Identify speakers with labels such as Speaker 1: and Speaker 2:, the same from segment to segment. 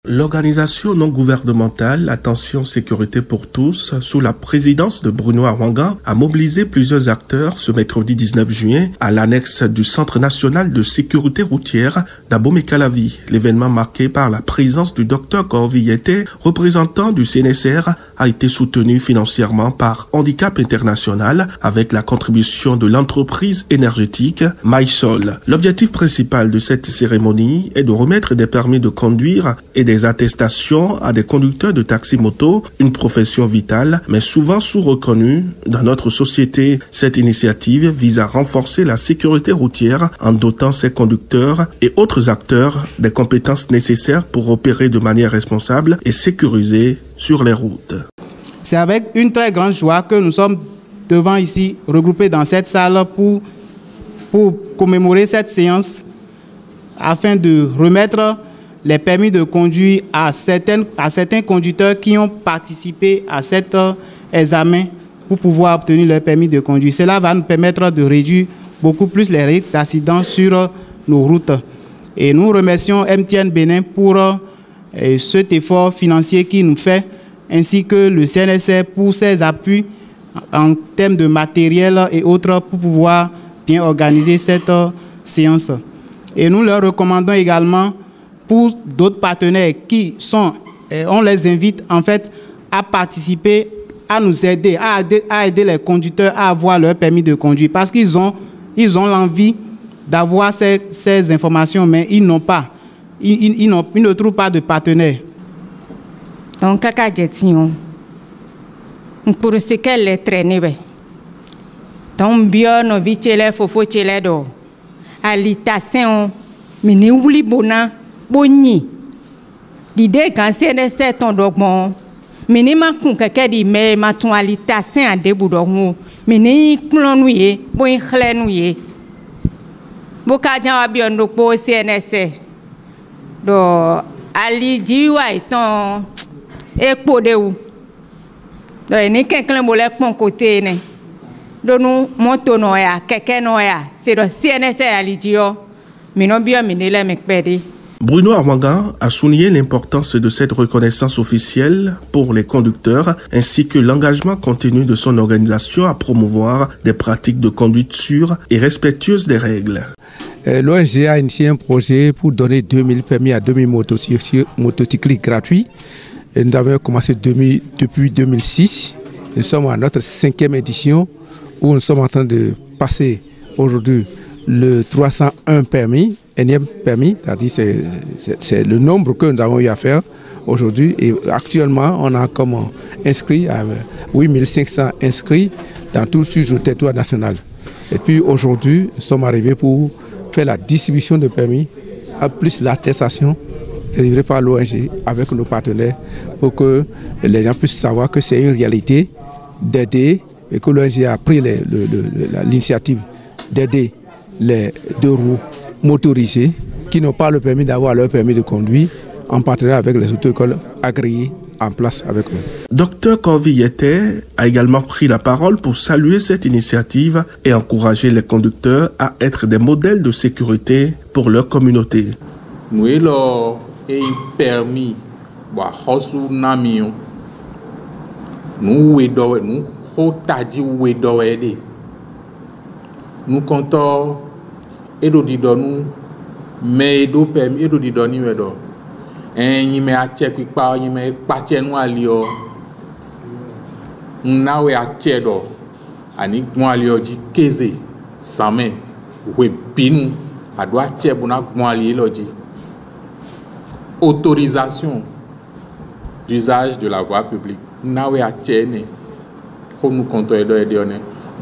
Speaker 1: L'organisation non gouvernementale Attention Sécurité pour tous, sous la présidence de Bruno Arwanga, a mobilisé plusieurs acteurs ce mercredi 19 juin à l'annexe du Centre national de sécurité routière d'Abomey-Calavi. L'événement marqué par la présence du Dr Corvi Yete, représentant du CNSR, a été soutenu financièrement par Handicap International avec la contribution de l'entreprise énergétique MySol. L'objectif principal de cette cérémonie est de remettre des permis de conduire et des attestations à des conducteurs de taxi-moto, une profession vitale, mais souvent sous-reconnue dans notre société. Cette initiative vise à renforcer la sécurité routière en dotant ses conducteurs et autres acteurs des compétences nécessaires pour opérer de manière responsable et sécurisée sur les routes.
Speaker 2: C'est avec une très grande joie que nous sommes devant ici, regroupés dans cette salle pour commémorer cette séance afin de remettre les permis de conduire à certains conducteurs qui ont participé à cet examen pour pouvoir obtenir leur permis de conduire. Cela va nous permettre de réduire beaucoup plus les risques d'accidents sur nos routes. Et nous remercions MTN Bénin pour cet effort financier qu'il nous fait, ainsi que le CNSR pour ses appuis en termes de matériel et autres pour pouvoir bien organiser cette séance. Et nous leur recommandons également pour d'autres partenaires qui sont, on les invite en fait à participer, à nous aider, à aider les conducteurs à avoir leur permis de conduire parce qu'ils ont l'envie d'avoir ces informations, mais ils n'ont pas, ils ne trouvent pas de partenaires.
Speaker 3: Donc, kaka jetion, pour ce qu'elle est traînée, donc bien nos vichele fofo chele do, alitation, mais ne oublie bona. Boni, l'idée quand c'est ton dogme, mais ne m'a con quelqu'un dit mais ma tonalité c'est un début d'ormeau, mais ne clonouye, bon clenouye. Bokajan a bien donc pour CNSC. Do Ali diwa étant écodé ou. Do ne quelqu'un molek mon côté ne. Do nous monto noya, quelqu'un noya, c'est le CNSC Ali dio, mais non bien mais ne les mec pédé.
Speaker 1: Bruno Arwanga a souligné l'importance de cette reconnaissance officielle pour les conducteurs ainsi que l'engagement continu de son organisation à promouvoir des pratiques de conduite sûres et respectueuses des règles.
Speaker 4: L'ONG a initié un projet pour donner 2000 permis à 2000 motocyclistes gratuits. Et nous avons commencé depuis 2006. Nous sommes à notre 5e édition où nous sommes en train de passer aujourd'hui le 301 permis. Énième permis, c'est-à-dire c'est le nombre que nous avons eu à faire aujourd'hui. Et actuellement, on a comme inscrit à 8500 inscrits dans tout le territoire national. Et puis aujourd'hui, nous sommes arrivés pour faire la distribution de permis, à plus l'attestation délivrée par l'ONG avec nos partenaires pour que les gens puissent savoir que c'est une réalité d'aider et que l'ONG a pris l'initiative d'aider les deux roues motorisés qui n'ont pas le permis d'avoir leur permis de conduire en partenariat avec les auto-écoles agréées en place avec nous.
Speaker 1: Dr Corvi Yete a également pris la parole pour saluer cette initiative et encourager les conducteurs à être des modèles de sécurité pour leur communauté.
Speaker 5: Nous avons permis de nous comptons et do di donu mais do permis et do di doni wedo en me a check pa yin me pa chenu ali o na we a chedo ani gun ali o ji keze samen we binu a do a che bona gun ali lo ji autorisation d'usage de la voie publique na we a chene ko nous comptons et do e de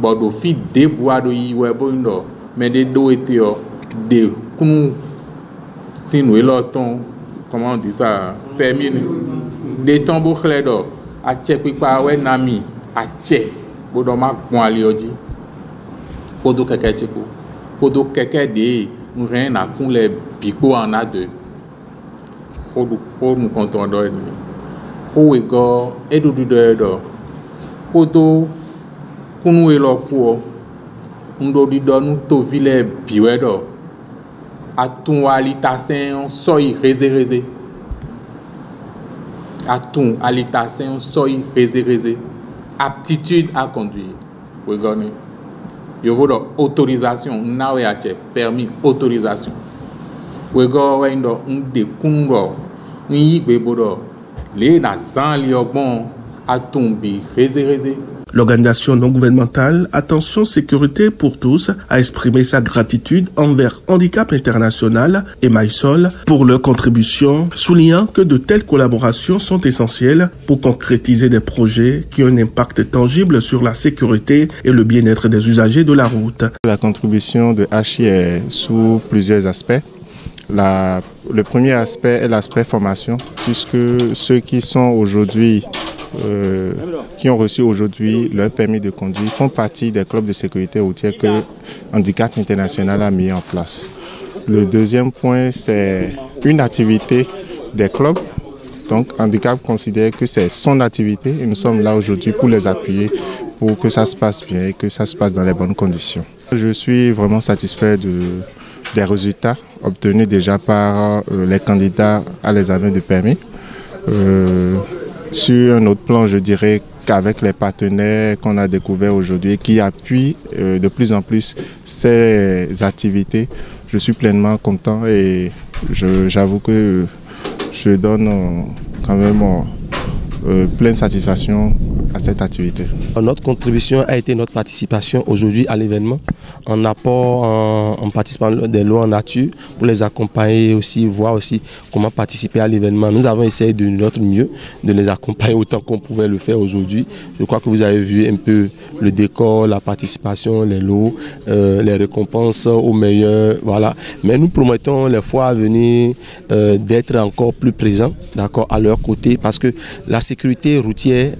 Speaker 5: bon do fi de bois do yi we bo ndo mais des deux étaient de nous si nous l'automne comment on dit ça féminin des tambours clairs d'or à tchèque par ouais nami à tchèque bodoma gualioji podo quelqu'un tchèque podo quelqu'un de nous rien à con les bico en a deux podo nous comptons d'or pour ego et du d'or podo nous et leur pour nous donnons tout ville biwedo à tout alitasen soy réservé à tout, à l'état, c'est un seuil réservé, aptitude à conduire. Vous voyez, il y a une autorisation, permis, autorisation. Vous voyez, des Congo, les nazans, les bon, à tomber réservé.
Speaker 1: L'organisation non gouvernementale Attention Sécurité pour tous a exprimé sa gratitude envers Handicap International et MySol pour leur contribution, soulignant que de telles collaborations sont essentielles pour concrétiser des projets qui ont un impact tangible sur la sécurité et le bien-être des usagers de la route.
Speaker 6: La contribution de HI est sous plusieurs aspects. Le premier aspect est l'aspect formation, puisque ceux qui sont aujourd'hui qui ont reçu aujourd'hui leur permis de conduire font partie des clubs de sécurité routière que Handicap International a mis en place. Le deuxième point, c'est une activité des clubs. Donc Handicap considère que c'est son activité et nous sommes là aujourd'hui pour les appuyer, pour que ça se passe bien et que ça se passe dans les bonnes conditions. Je suis vraiment satisfait des résultats obtenus déjà par les candidats à l'examen de permis. Sur un autre plan, je dirais qu'avec les partenaires qu'on a découverts aujourd'hui qui appuient de plus en plus ces activités, je suis pleinement content et j'avoue que je donne quand même pleine satisfaction à cette activité.
Speaker 7: Notre contribution a été notre participation aujourd'hui à l'événement, en apport, en participant des lots en nature pour les accompagner aussi, voir aussi comment participer à l'événement. Nous avons essayé de notre mieux de les accompagner autant qu'on pouvait le faire aujourd'hui. Je crois que vous avez vu un peu le décor, la participation, les lots, les récompenses aux meilleurs, voilà. Mais nous promettons les fois à venir d'être encore plus présents, d'accord, à leur côté, parce que la sécurité routière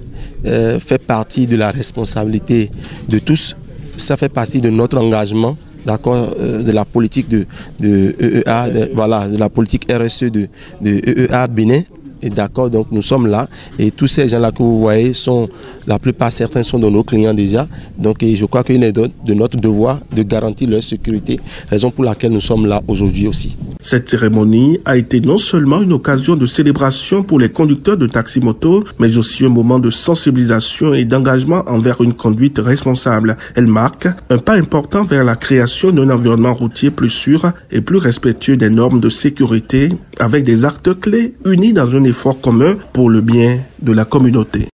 Speaker 7: fait partie de la responsabilité de tous. Ça fait partie de notre engagement, d'accord, de la politique de EEA, de la politique RSE de EEA Bénin. Et d'accord, donc nous sommes là et tous ces gens-là que vous voyez sont, la plupart certains sont de nos clients déjà. Donc je crois qu'il est de notre devoir de garantir leur sécurité, raison pour laquelle nous sommes là aujourd'hui aussi.
Speaker 1: Cette cérémonie a été non seulement une occasion de célébration pour les conducteurs de taxi-moto, mais aussi un moment de sensibilisation et d'engagement envers une conduite responsable. Elle marque un pas important vers la création d'un environnement routier plus sûr et plus respectueux des normes de sécurité, avec des acteurs clés unis dans un effort commun pour le bien de la communauté.